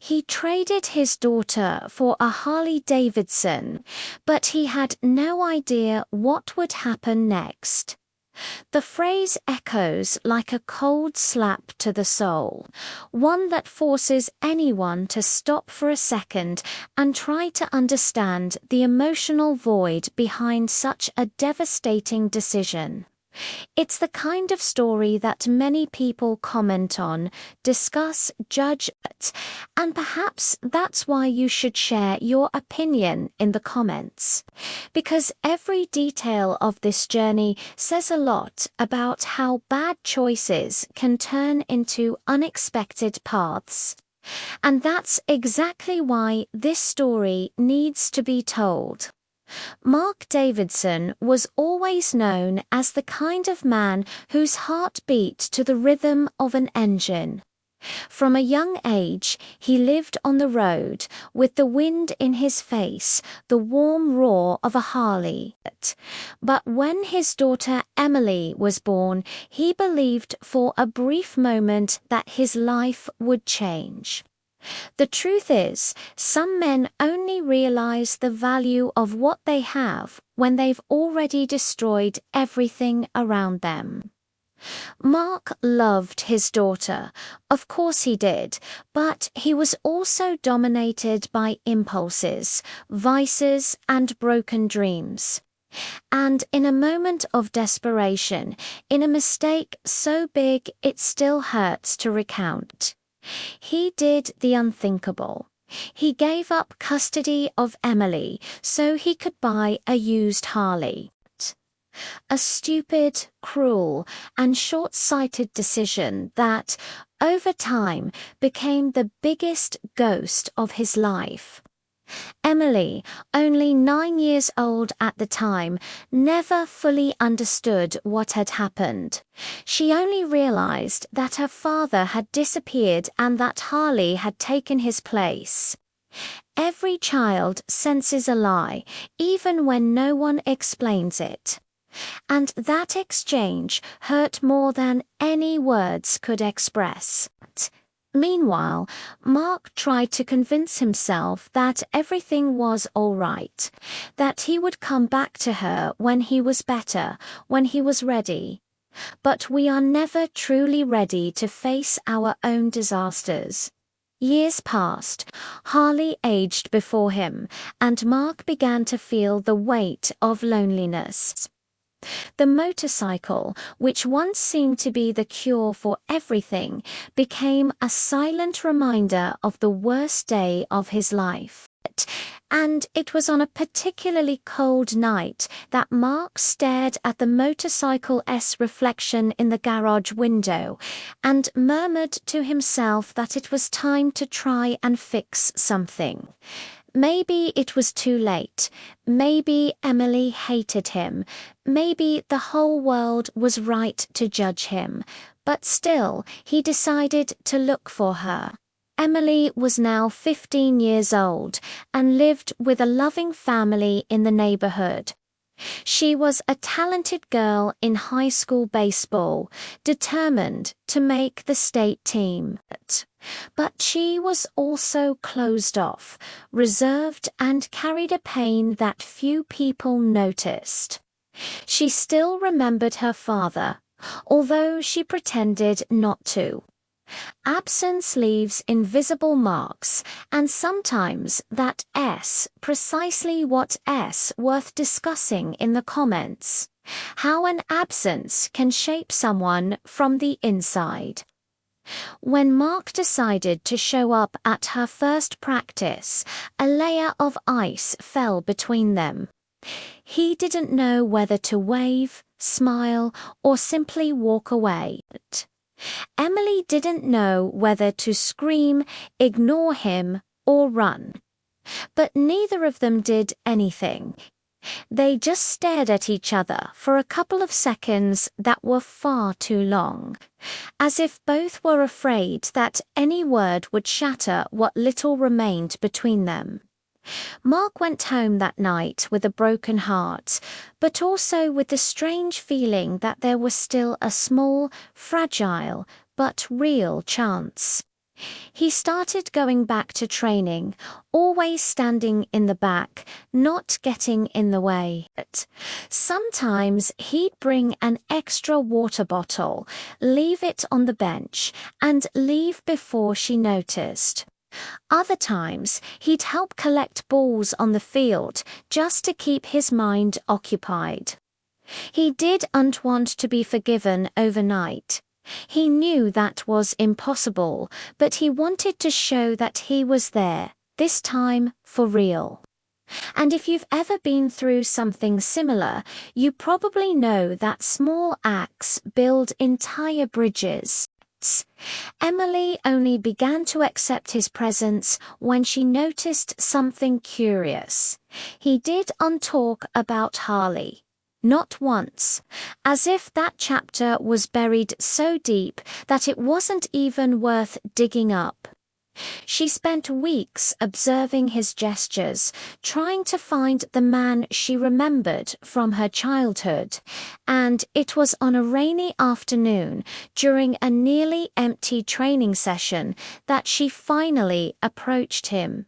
He traded his daughter for a Harley-Davidson, but he had no idea what would happen next. The phrase echoes like a cold slap to the soul, one that forces anyone to stop for a second and try to understand the emotional void behind such a devastating decision. It's the kind of story that many people comment on, discuss, judge, and perhaps that's why you should share your opinion in the comments. Because every detail of this journey says a lot about how bad choices can turn into unexpected paths. And that's exactly why this story needs to be told. Mark Davidson was always known as the kind of man whose heart beat to the rhythm of an engine. From a young age, he lived on the road, with the wind in his face, the warm roar of a Harley. But when his daughter Emily was born, he believed for a brief moment that his life would change. The truth is, some men only realize the value of what they have when they've already destroyed everything around them. Mark loved his daughter, of course he did, but he was also dominated by impulses, vices, and broken dreams. And in a moment of desperation, in a mistake so big it still hurts to recount, he did the unthinkable. He gave up custody of Emily so he could buy a used Harley. A stupid, cruel, and short-sighted decision that, over time, became the biggest ghost of his life. Emily, only 9 years old at the time, never fully understood what had happened. She only realized that her father had disappeared and that Harley had taken his place. Every child senses a lie, even when no one explains it. And that exchange hurt more than any words could express. Meanwhile, Mark tried to convince himself that everything was all right, that he would come back to her when he was better, when he was ready. But we are never truly ready to face our own disasters. Years passed, Harley aged before him, and Mark began to feel the weight of loneliness. The motorcycle, which once seemed to be the cure for everything, became a silent reminder of the worst day of his life. And it was on a particularly cold night that Mark stared at the motorcycle's reflection in the garage window and murmured to himself that it was time to try and fix something. Maybe it was too late. Maybe Emily hated him. Maybe the whole world was right to judge him. But still, he decided to look for her. Emily was now 15 years old and lived with a loving family in the neighborhood. She was a talented girl in high school baseball, determined to make the state team. But she was also closed off, reserved, and carried a pain that few people noticed. She still remembered her father, although she pretended not to. Absence leaves invisible marks, and sometimes that's precisely what's worth discussing in the comments. How an absence can shape someone from the inside. When Mark decided to show up at her first practice, a layer of ice fell between them. He didn't know whether to wave, smile, or simply walk away. Emily didn't know whether to scream, ignore him, or run. But neither of them did anything. They just stared at each other for a couple of seconds that were far too long, as if both were afraid that any word would shatter what little remained between them. Mark went home that night with a broken heart, but also with the strange feeling that there was still a small, fragile, but real chance. He started going back to training, always standing in the back, not getting in the way. Sometimes he'd bring an extra water bottle, leave it on the bench, and leave before she noticed. Other times, he'd help collect balls on the field just to keep his mind occupied. He didn't want to be forgiven overnight. He knew that was impossible, but he wanted to show that he was there, this time for real. And if you've ever been through something similar, you probably know that small acts build entire bridges. Emily only began to accept his presence when she noticed something curious. He didn't talk about Harley. Not once, as if that chapter was buried so deep that it wasn't even worth digging up. She spent weeks observing his gestures, trying to find the man she remembered from her childhood, and it was on a rainy afternoon during a nearly empty training session that she finally approached him.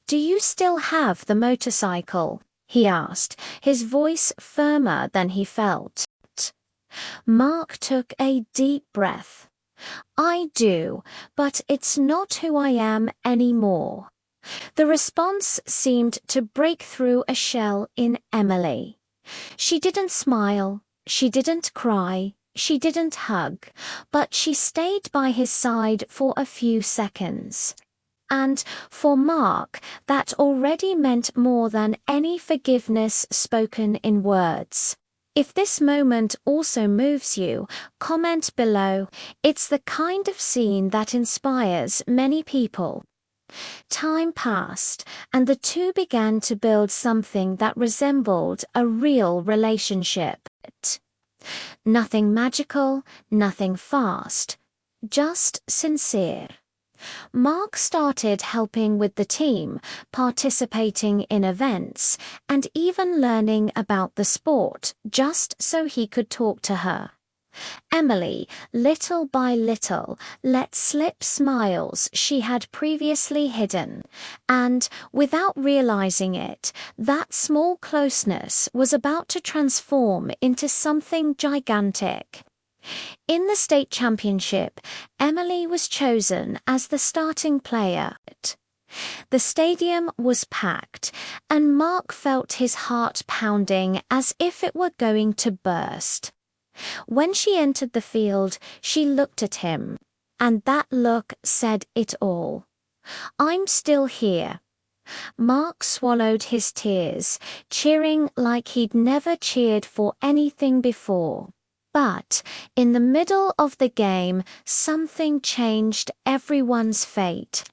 "Do you still have the motorcycle?" he asked, his voice firmer than he felt. Mark took a deep breath. "I do, but it's not who I am anymore." The response seemed to break through a shell in Emily. She didn't smile, she didn't cry, she didn't hug, but she stayed by his side for a few seconds. And for Mark, that already meant more than any forgiveness spoken in words. If this moment also moves you, comment below. It's the kind of scene that inspires many people. Time passed, and the two began to build something that resembled a real relationship. Nothing magical, nothing fast, just sincere. Mark started helping with the team, participating in events, and even learning about the sport just so he could talk to her. Emily, little by little, let slip smiles she had previously hidden, and, without realizing it, that small closeness was about to transform into something gigantic. In the state championship, Emily was chosen as the starting player. The stadium was packed, and Mark felt his heart pounding as if it were going to burst. When she entered the field, she looked at him, and that look said it all. "I'm still here." Mark swallowed his tears, cheering like he'd never cheered for anything before. But in the middle of the game, something changed everyone's fate.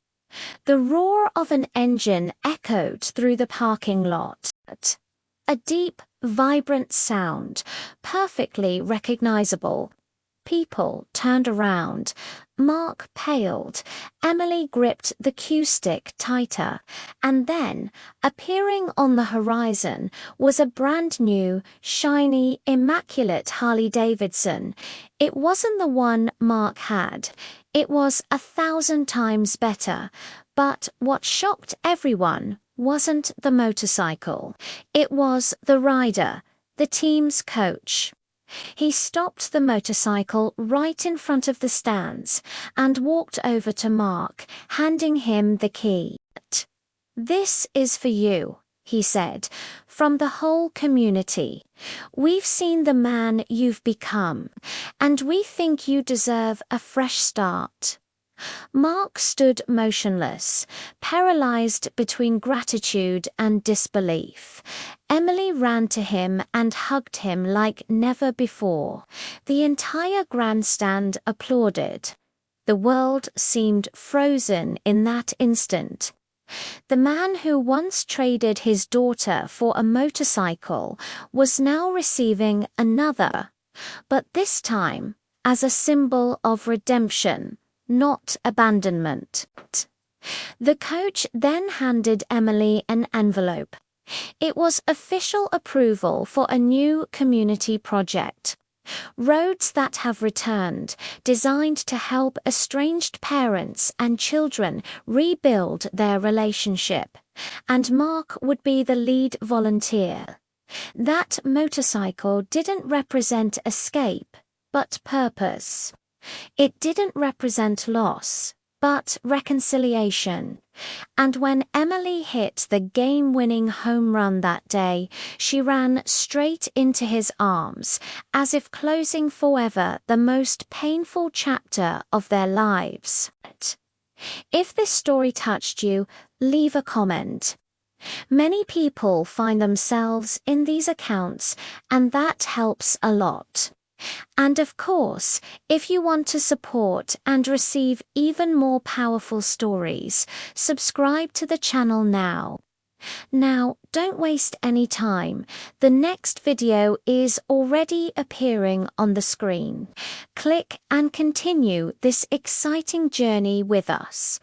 The roar of an engine echoed through the parking lot. A deep, vibrant sound, perfectly recognizable. People turned around. Mark paled. Emily gripped the cue stick tighter. And then, appearing on the horizon, was a brand new, shiny, immaculate Harley-Davidson. It wasn't the one Mark had. It was 1,000 times better. But what shocked everyone wasn't the motorcycle. It was the rider, the team's coach. He stopped the motorcycle right in front of the stands and walked over to Mark, handing him the key. "This is for you," he said, "from the whole community. We've seen the man you've become, and we think you deserve a fresh start." Mark stood motionless, paralyzed between gratitude and disbelief. Emily ran to him and hugged him like never before. The entire grandstand applauded. The world seemed frozen in that instant. The man who once traded his daughter for a motorcycle was now receiving another, but this time as a symbol of redemption, not abandonment. The coach then handed Emily an envelope. It was official approval for a new community project. Roads that have returned, designed to help estranged parents and children rebuild their relationship. And Mark would be the lead volunteer. That motorcycle didn't represent escape, but purpose. It didn't represent loss, but reconciliation. And when Emily hit the game-winning home run that day, she ran straight into his arms, as if closing forever the most painful chapter of their lives. If this story touched you, leave a comment. Many people find themselves in these accounts, and that helps a lot. And of course, if you want to support and receive even more powerful stories, subscribe to the channel now. Now, don't waste any time. The next video is already appearing on the screen. Click and continue this exciting journey with us.